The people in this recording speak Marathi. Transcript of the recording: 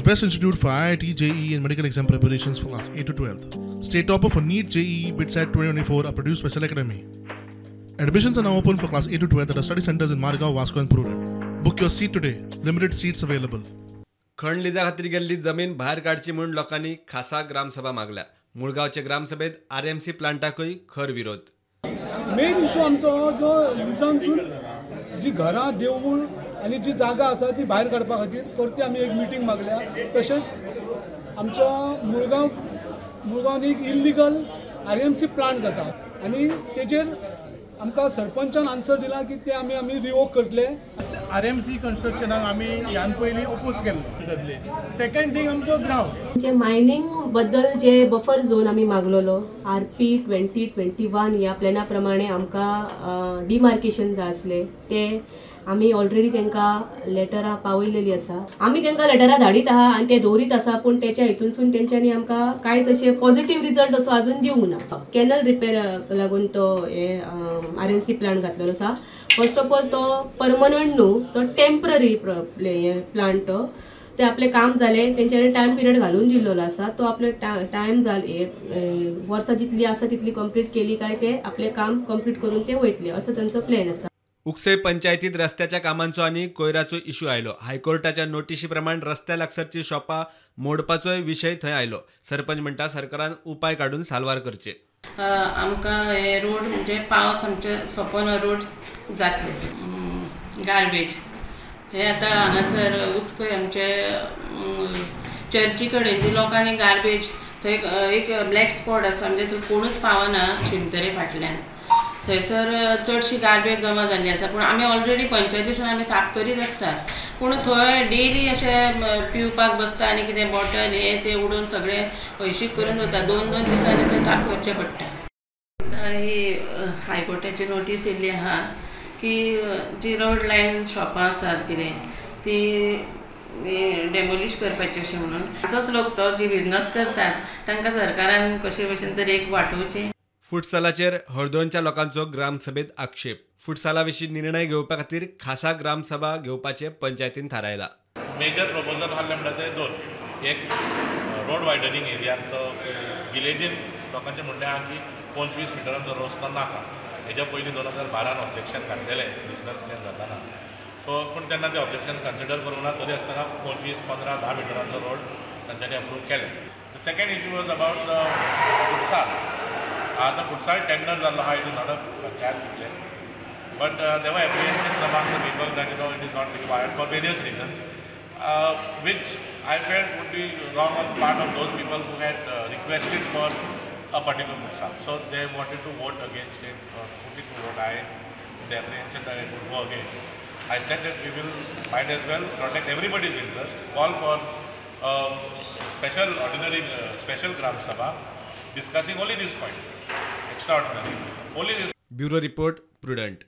best institute for IIT, JEE and medical exam preparations for class 8 to 12th. State topper for NEET, JEE, BITSAT 2024 are produced by Cell Academy. Admissions are now open for class 8 to 12th at our study centers in Margao, Vasco and Pururam. Book your seat today. Limited seats available. खण लिजा खातीर गेल्ली जमीन भायर काडची म्हणून लोकांनी खासा ग्रामसभा मागल्या. मुळगावच्या ग्रामसभेत आरएमसी प्लांटाकय खर विरोध. मेन इशू आमचो जो लिजानसून जी घरां देवूळ आनी जी जागा आसा ती भायर काडपा खातीर परती आमी एक मिटींग मागल्या. तशेंच आमच्या मुळगांवान एक इल्लिगल आरएमसी प्लांट जाता आनी तेजेर आमकां सरपंचान आन्सर दिला की ते आमी रिवोक करतले. आरएमसी कंस्ट्रक्शनाक आमी ह्यान पयलीं ओपोज केल्लो. सेकंड थिंग आमचो ग्राउंड जे मायनिंग बद्दल जे बफर झोन आमी मागलोलो RP 2021 ह्या प्लॅना प्रमाणे आमकां डिमार्केशन जाय आसले ते आमी ऑलरेडी तांकां लेटरां पावयलेली आसा. आमी तांकां लेटरां धाडीत आहा आनी ते दवरीत आसा पूण तेच्या हितूनसून तेंच्यांनी आमकां कांयच अशें पॉझिटिव्ह रिजल्ट असो अजून दिवंक ना. कॅनल रिपेर लागून तो हे आरएमसी प्लांट घातलेलो आसा. फर्स्ट ऑफ ऑल तो परमनंट न्हू, तो टेम्पररी प्लांट तो ते आपले काम जाले तेंच्यानी टायम पिरियड घालून दिल्लो आसा. तो आपले टायम जाले वर्सां जितली आसा तितली कंप्लीट केली काय ते आपले काम कंप्लीट करून ते वयतले असो तांचो प्लॅन आसा. उक्से पंचायतीत रस्त्याच्या कामांचो आनी कोयराचो इश्यू आयलो. हायकोर्टाच्या नोटिशी प्रमाण रस्त्या लागसरची शॉपां मोडपाचोय विशय थंय आयलो. सरपंच म्हणटा सरकारान उपाय काडून साल्वार करचे. आमकां हे रोड म्हणजे पावस आमचे सोंपोन रोड जातले. गार्बेज हे आतां हांगासर उस्कय आमचे चर्ची कडेन जी लोकांनी गार्बेज थंय एक ब्लॅक स्पॉट आसा म्हणजे थंय कोणूच पावना शिमतरे फाटल्यान. थंयसर चडशी गार्बेज जमा जाल्ली आसा पूण आमी ऑलरेडी पंचायतीसून आमी साफ करीत आसता पूण थंय डेली अशें पिवपाक बसता आनी कितें बॉटल हे ते उडोवन सगळे हयशीक करून दवरता. 2-2 दिसांनी ते साफ करचें पडटा. ही हायकोर्टाची नोटीस येयल्ली आहा की जी रोड लायन शॉपां आसात कितें ती डेमोलिश करपाची अशें म्हणून. आमचोच लोक तो जी बिजनस करतात तांकां सरकारान कशे भशेन तरी एक वांटोवचें. फुटसालाचेर हळदोणच्या लोकांचो ग्रामसभेत आक्षेप. फुटसाला विशीं निर्णय घेवपा खातीर खासा ग्रामसभा घेवपाचें पंचायतीन थारायला. मेजर प्रपोजल हाडले म्हणटा ते दोन. एक रोड वायडनिंग एरियाचो विलेजीन लोकांचें म्हणणें आहा की 25 मिटरांचो रस्तो नाका. हेच्या पयलीं 2012 ऑब्जेक्शन घातलेलें नेशनल प्लॅन जाताना. पूण तेन्ना ते ऑब्जेक्शन्स कन्सिडर करूंक ना. तरी आसतना 25, 15, 10 मिटरांचो रोड तांच्यांनी अप्रूव केले. The second issue was about the futsal. आता फुटसाल टेंडर जाल्लो आहा. It is not a panchayat but there were apprehensions among the people that it is not required for various reasons which I felt would be wrong on the part of those people who had requested for a particular futsal. So they wanted to vote against it or put it to vote. I the apprehension that it would go against. I said that we will might as well protect everybody's interest, call for special Gram Sabha discussing only this point, extraordinary, only this. Bureau report, Prudent.